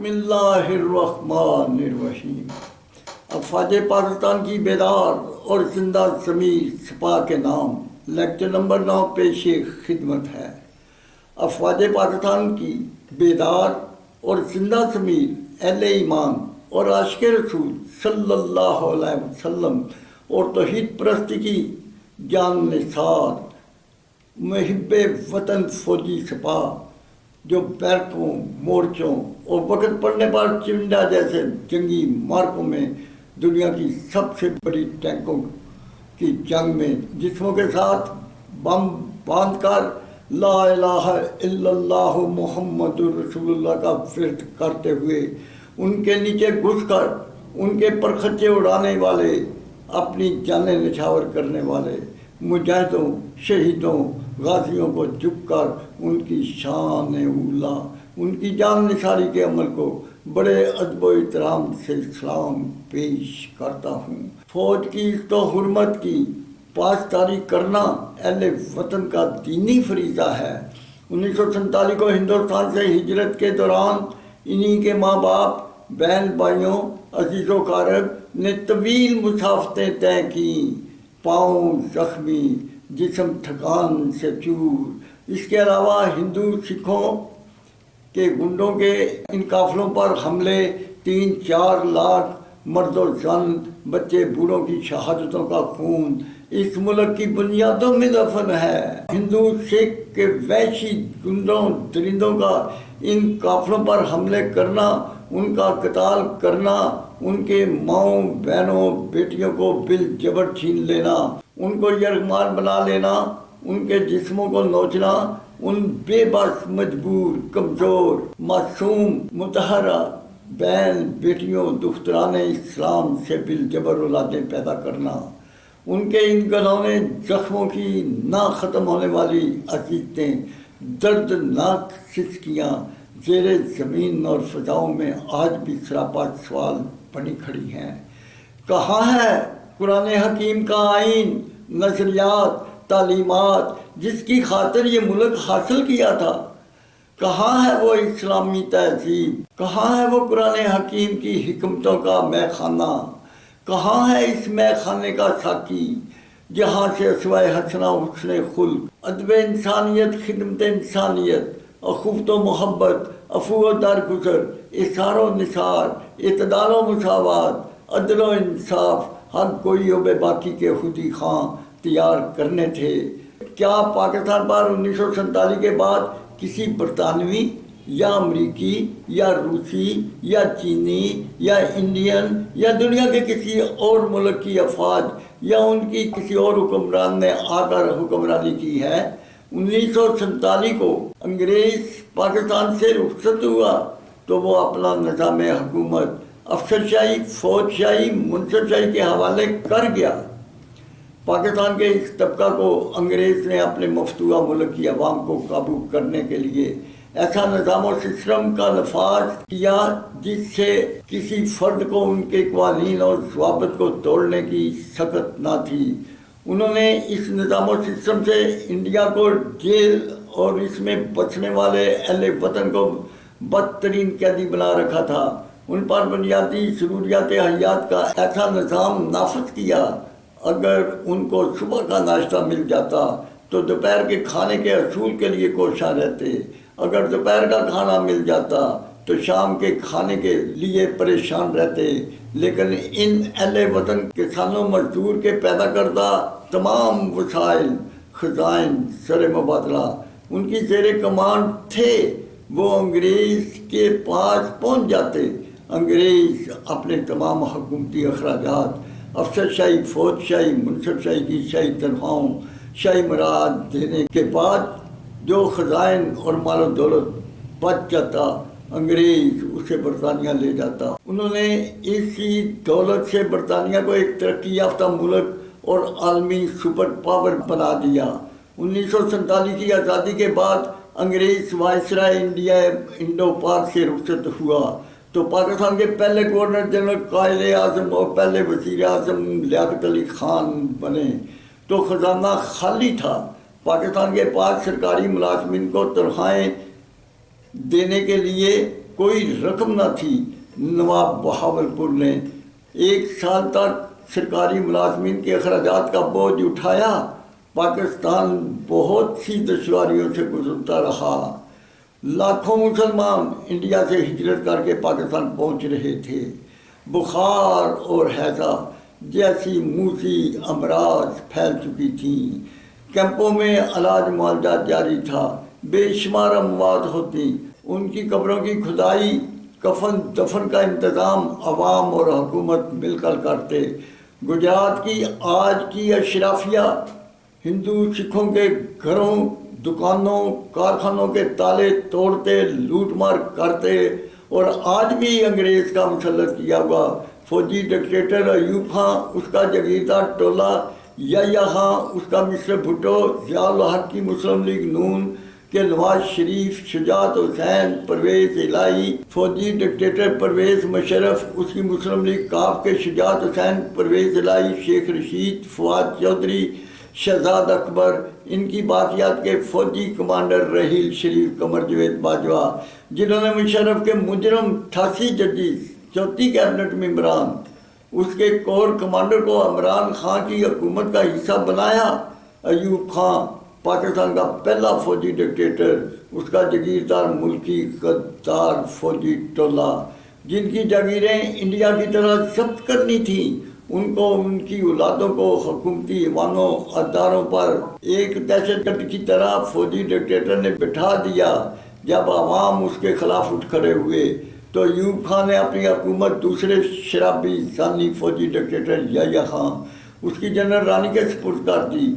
اللہ الرحمن الرحیم۔ افواج پاکستان کی بیدار اور زندہ ضمیر سپاہ کے نام لیکچر نمبر 9 پیش خدمت ہے۔ افواج پاکستان کی بیدار اور زندہ ضمیر اہل ایمان اور عاشق رسول صلی اللہ علیہ وسلم اور توحید پرستی کی جان نثار محب وطن فوجی سپاہ جو بیرکوں، مورچوں اور وقت پڑنے پر چمنڈا جیسے جنگی مارکوں میں دنیا کی سب سے بڑی ٹینکوں کی جنگ میں جسموں کے ساتھ بم باندھ کر لا الہ الا اللہ محمد رسول اللہ کا ورد کرتے ہوئے ان کے نیچے گھس کر ان کے پرخچے اڑانے والے، اپنی جانیں نچھاور کرنے والے مجاہدوں، شہیدوں، غازیوں کو جھک کر ان کی شان اولا، ان کی جان نثاری کے عمل کو بڑے ادب و احترام سے سلام پیش کرتا ہوں۔ فوج کی عزت و حرمت کی پاسداری کرنا اہل وطن کا دینی فریضہ ہے۔ 1947 کو ہندوستان سے ہجرت کے دوران انہی کے ماں باپ، بہن بھائیوں، عزیز و اقارب نے طویل مسافتیں طے کیں، پاؤں زخمی، جسم تھکان سے چور۔ اس کے علاوہ ہندو سکھوں کے گنڈوں کے ان قافلوں پر حملے، 3-4 لاکھ مرد و زن، بچے بوڑھوں کی شہادتوں کا خون اس ملک کی بنیادوں میں دفن ہے۔ ہندو سکھ کے وحشی گنڈوں، درندوں کا ان قافلوں پر حملے کرنا، ان کا قتال کرنا، ان کے ماؤں، بہنوں، بیٹیوں کو بالجبر چھین لینا، ان کو یرغمال بنا لینا، ان کے جسموں کو نوچنا، ان بے بس، مجبور، کمزور، معصوم، متحرہ بہن بیٹیوں، دختران اسلام سے بالجبر اولادیں پیدا کرنا، ان کے ان گھناؤنے زخموں کی نہ ختم ہونے والی اذیتیں، دردناک سسکیاں زیر زمین اور فضاؤں میں آج بھی سراپا سوال بنی کھڑی ہیں۔ کہاں ہے قرآن حکیم کا آئین، نظریات، تعلیمات جس کی خاطر یہ ملک حاصل کیا تھا؟ کہاں ہے وہ اسلامی تہذیب؟ کہاں ہے وہ قرآن حکیم کی حکمتوں کا مے خانہ؟ کہاں ہے اس مے خانے کا ساقی جہاں سے سوائے حسنہ حسن خلق، ادب انسانیت، خدمت انسانیت، اخوت و محبت، عفو و درگزر، اثار و نثار، اعتدال و مساوات، عدل و انصاف، حق گوئی و بے باکی کے خودی خواں تیار کرنے تھے؟ کیا پاکستان پر 1947 کے بعد کسی برطانوی یا امریکی یا روسی یا چینی یا انڈین یا دنیا کے کسی اور ملک کی افواج یا ان کی کسی اور حکمران نے آ کر حکمرانی کی ہے؟ 1947 کو انگریز پاکستان سے رخصت ہوا تو وہ اپنا نظام حکومت افسرشاہی، فوج شاہی، منصب شاہی کے حوالے کر گیا۔ پاکستان کے اس طبقہ کو انگریز نے اپنے مفتوحہ ملک کی عوام کو قابو کرنے کے لیے ایسا نظام و سسٹم کا نفاذ کیا جس سے کسی فرد کو ان کے قوانین اور ضوابط کو توڑنے کی سخت نہ تھی۔ انہوں نے اس نظام و سسٹم سے انڈیا کو جیل اور اس میں بچنے والے اہل وطن کو بدترین قیدی بنا رکھا تھا۔ ان پر بنیادی ضروریات حیات کا ایسا نظام نافذ کیا، اگر ان کو صبح کا ناشتہ مل جاتا تو دوپہر کے کھانے کے حصول کے لیے کوشاں رہتے، اگر دوپہر کا کھانا مل جاتا تو شام کے کھانے کے لیے پریشان رہتے۔ لیکن ان اہل وطن کسانوں، مزدور کے پیدا کردہ تمام وسائل، خزائن، زر مبادلہ ان کی زیر کمانڈ تھے، وہ انگریز کے پاس پہنچ جاتے۔ انگریز اپنے تمام حکومتی اخراجات، افسر شاہی، فوج شاہی، منصب شاہی کی شاہی تنخواہوں، شاہی مراد دینے کے بعد جو خزائن اور مال و دولت بچ جاتا، انگریز اسے برطانیہ لے جاتا۔ انہوں نے اسی دولت سے برطانیہ کو ایک ترقی یافتہ ملک اور عالمی سپر پاور بنا دیا۔ 1947 کی آزادی کے بعد انگریز وائسرائے انڈیا انڈو پاک سے رخصت ہوا تو پاکستان کے پہلے گورنر جنرل قائد اعظم اور پہلے وزیر اعظم لیاقت علی خان بنے تو خزانہ خالی تھا۔ پاکستان کے پاس سرکاری ملازمین کو تنخواہیں دینے کے لیے کوئی رقم نہ تھی۔ نواب بہاولپور نے 1 سال تک سرکاری ملازمین کے اخراجات کا بوجھ اٹھایا۔ پاکستان بہت سی دشواریوں سے گزرتا رہا۔ لاکھوں مسلمان انڈیا سے ہجرت کر کے پاکستان پہنچ رہے تھے۔ بخار اور ہیضہ جیسی موذی امراض پھیل چکی تھیں۔ کیمپوں میں علاج معالجہ جاری تھا۔ بے شمار اموات ہوتی، ان کی قبروں کی کھدائی، کفن دفن کا انتظام عوام اور حکومت مل کر کرتے۔ گجرات کی آج کی اشرافیہ ہندو سکھوں کے گھروں، دکانوں، کارخانوں کے تالے توڑتے، لوٹ مار کرتے، اور آج بھی انگریز کا مسلط کیا ہوا فوجی ڈکٹیٹر ایوب خان، اس کا جاگیردار ٹولہ، یحییٰ خان، اس کا مسٹر بھٹو، ضیاء الحق کی مسلم لیگ نون کے نواز شریف، شجاعت حسین، پرویز الہی، فوجی ڈکٹیٹر پرویز مشرف، اس کی مسلم لیگ کاف کے شجاعت حسین، پرویز الہی، شیخ رشید، فواد چودھری، شہزاد اکبر، ان کی باقیات کے فوجی کمانڈر رحیل شریف، قمر جاوید باجوہ، جنہوں نے مشرف کے مجرم 88 ججز، 34 کیبنٹ ممبران، اس کے کور کمانڈر کو عمران خان کی حکومت کا حصہ بنایا۔ ایوب خان پاکستان کا پہلا فوجی ڈکٹیٹر، اس کا جاگیردار ملکی غدار فوجی ٹولہ، جن کی جاگیریں انڈیا کی طرح ضبط کرنی تھیں، ان کو، ان کی اولادوں کو حکومتی ایوانوں، اداروں پر ایک دہشت گرد کی طرح فوجی ڈکٹیٹر نے بٹھا دیا۔ جب عوام اس کے خلاف اٹھ کھڑے ہوئے تو ایوب خان نے اپنی حکومت دوسرے شرابی زانی فوجی ڈکٹیٹر یحییٰ خان، اس کی جنرل رانی کے سپرد کر دی۔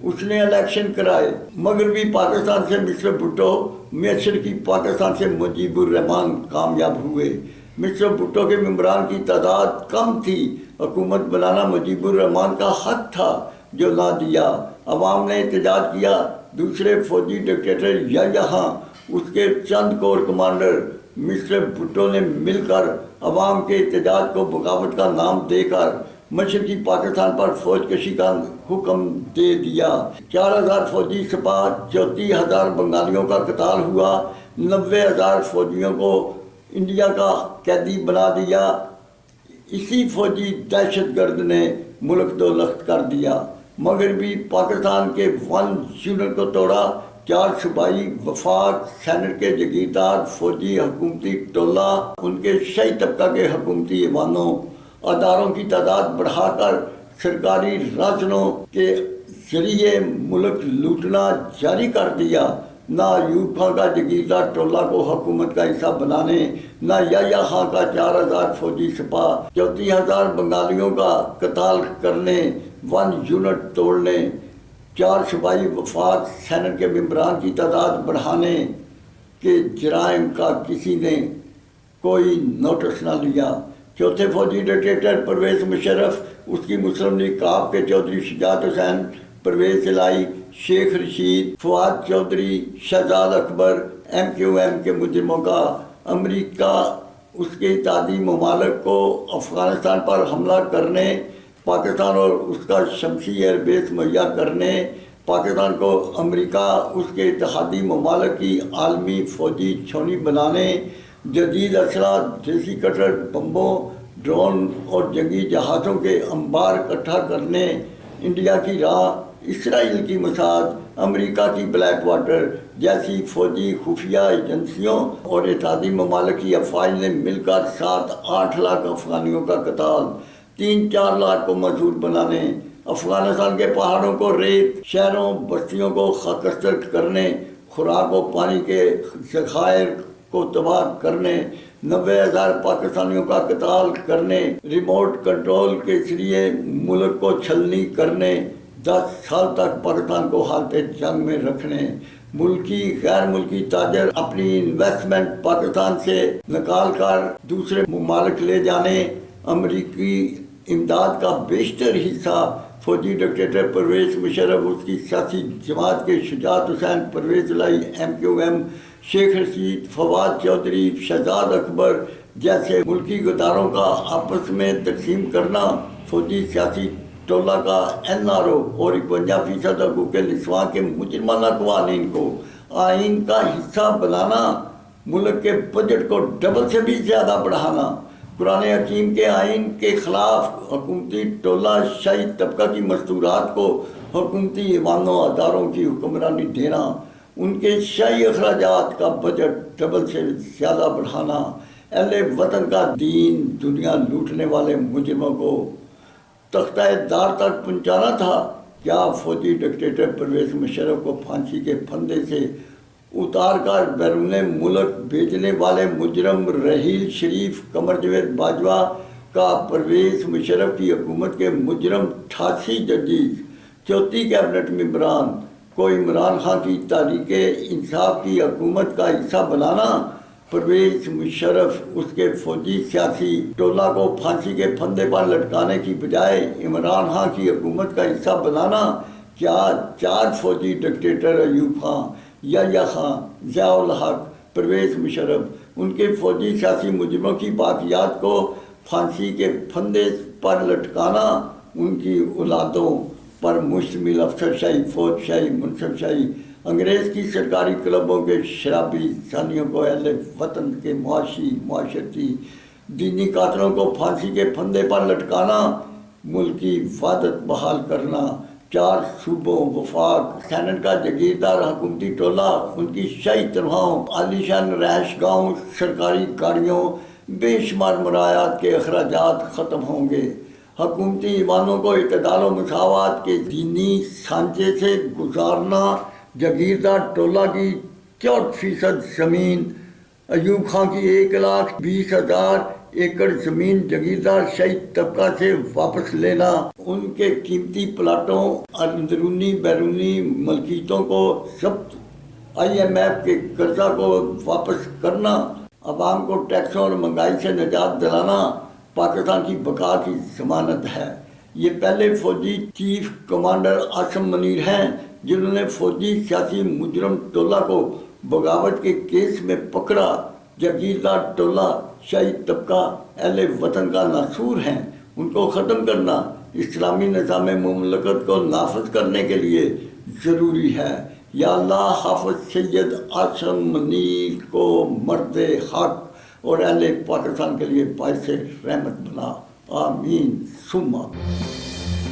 اس نے الیکشن کرائے۔ مغربی پاکستان سے مسٹر بھٹو، مشرقی پاکستان سے مجیب الرحمان کامیاب ہوئے۔ مسٹر بھٹو کے ممبران کی تعداد کم تھی، حکومت بنانا مجیب الرحمان کا حق تھا جو نہ دیا۔ عوام نے احتجاج کیا۔ دوسرے فوجی ڈکٹیٹر یحییٰ خان، اس کے چند کور کمانڈر مسٹر بھٹو نے مل کر عوام کے احتجاج کو بغاوت کا نام دے کر مشرقی پاکستان پر فوج کشی کا حکم دے دیا۔ 4000 فوجی سپاہ، 34,000 بنگالیوں کا قتال ہوا، 90,000 فوجیوں کو انڈیا کا قیدی بنا دیا۔ اسی فوجی دہشت گرد نے ملک دو لخت کر دیا۔ مغربی پاکستان کے 1 یونٹ کو توڑا۔ 4 صوبائی وفاق، سینٹ کے جاگیردار، فوجی حکومتی ٹولہ، ان کے شاہی طبقہ کے حکومتی ایوانوں، اداروں کی تعداد بڑھا کر سرکاری رازنوں کے ذریعے ملک لوٹنا جاری کر دیا۔ نہ ایوب خان کا جاگیردار ٹولہ کو حکومت کا حصہ بنانے، نہ یحییٰ خان کا 4000 فوجی سپاہ، 34,000 بنگالیوں کا قتال کرنے، 1 یونٹ توڑنے، 4 صوبائی وفاق، سینٹ کے ممبران کی تعداد بڑھانے کے جرائم کا کسی نے کوئی نوٹس نہ لیا۔ چوتھے فوجی ڈکٹیٹر پرویز مشرف، اس کی مسلم لیگ کاف کے چودھری شجاعت حسین، پرویز الہی، شیخ رشید، فواد چودھری، شہزاد اکبر، MQM کے مجرموں کا امریکہ، اس کے اتحادی ممالک کو افغانستان پر حملہ کرنے، پاکستان اور اس کا شمسی ایئر بیس مہیا کرنے، پاکستان کو امریکہ، اس کے اتحادی ممالک کی عالمی فوجی چھاؤنی بنانے، جدید اسلحہ، دیسی کٹر، بمبوں، ڈرون اور جنگی جہازوں کے انبار اکٹھا کرنے، انڈیا کی راہ، اسرائیل کی مساعد، امریکہ کی بلیک واٹر جیسی فوجی خفیہ ایجنسیوں اور اتحادی ممالک کی افواج نے مل کر 7-8 لاکھ افغانیوں کا قتال، 3-4 لاکھ کو مزدور بنانے، افغانستان کے پہاڑوں کو ریت، شہروں بستیوں کو خاکستر کرنے، خوراک و پانی کے ذخائر کو تباہ کرنے، 90,000 پاکستانیوں کا قتال کرنے، ریموٹ کنٹرول کے ذریعے ملک کو چھلنی کرنے، 10 سال تک پاکستان کو حالت جنگ میں رکھنے، ملکی غیر ملکی تاجر اپنی انویسٹمنٹ پاکستان سے نکال کر دوسرے ممالک لے جانے، امریکی امداد کا بیشتر حصہ فوجی ڈکٹیٹر پرویز مشرف، اس کی سیاسی جماعت کے شجاعت حسین، پرویز الہی، MQM، شیخ رشید، فواد چودھری، شہزاد اکبر جیسے ملکی غداروں کا آپس میں تقسیم کرنا، فوجی سیاسی ٹولہ کا NRO اور 51% حقوق نسواں کے مجرمانہ قوانین کو آئین کا حصہ بنانا، ملک کے بجٹ کو ڈبل سے بھی زیادہ بڑھانا، قرآن حکیم کے آئین کے خلاف حکومتی ٹولہ شاہی طبقہ کی مستورات کو حکومتی ایوانوں اداروں کی حکمرانی دینا، ان کے شاہی اخراجات کا بجٹ ڈبل سے زیادہ بڑھانا، اہل وطن کا دین دنیا لوٹنے والے مجرموں کو تختہ دار تک پہنچانا تھا۔ کیا فوجی ڈکٹیٹر پرویز مشرف کو پھانسی کے پھندے سے اتار کر بیرون ملک بھیجنے والے مجرم رحیل شریف قمر جاوید باجوہ کا پرویز مشرف کی حکومت کے مجرم 88 ججز 34 کیبنٹ ممبران کو عمران خان کی تحریک انصاف کی حکومت کا حصہ بنانا، پرویز مشرف اس کے فوجی سیاسی ٹولہ کو پھانسی کے پھندے پر لٹکانے کی بجائے عمران خان کی حکومت کا حصہ بنانا؟ کیا 4 فوجی ڈکٹیٹر ایوب خان، یحییٰ خان، ضیاء الحق، پرویز مشرف، ان کے فوجی سیاسی مجرموں کی باقیات کو پھانسی کے پھندے پر لٹکانا، ان کی اولادوں پر مشتمل افسر شاہی، فوج شاہی، منصب شاہی، انگریز کی سرکاری کلبوں کے شرابی ثانیوں کو اہل وطن کے معاشرتی دینی قاتلوں کو پھانسی کے پھندے پر لٹکانا، ملکی وحدت بحال کرنا، 4 صوبوں، وفاق، سینٹ کا جاگیردار حکومتی ٹولہ، ان کی شاہی تنخواہوں، عالی شان رہائش گاہوں، سرکاری گاڑیوں، بے شمار مرایات کے اخراجات ختم ہوں گے۔ حکومتی ایوانوں کو اعتدال و مساوات کے دینی سانچے سے گزارنا، جاگیردار ٹولہ کی 64% زمین، ایوب خان کی 1,20,000 ایکڑ زمین جاگیردار شاہی طبقہ سے واپس لینا، ان کے قیمتی پلاٹوں، اندرونی بیرونی ملکیتوں کو ضبط، IMF کے قرضہ کو واپس کرنا، عوام کو ٹیکسوں اور مہنگائی سے نجات دلانا پاکستان کی بقا کی ضمانت ہے۔ یہ پہلے فوجی چیف کمانڈر عاصم منیر ہیں جنہوں نے فوجی سیاسی مجرم ٹولہ کو بغاوت کے کیس میں پکڑا۔ جاگیردار ٹولہ شاہی طبقہ اہل وطن کا ناسور ہیں، ان کو ختم کرنا اسلامی نظام مملکت کو نافذ کرنے کے لیے ضروری ہے۔ یا اللہ حافظ سید عاصم منیر کو مرد حق اور اہل پاکستان کے لیے باعث رحمت بنا، آمین ثم آمین۔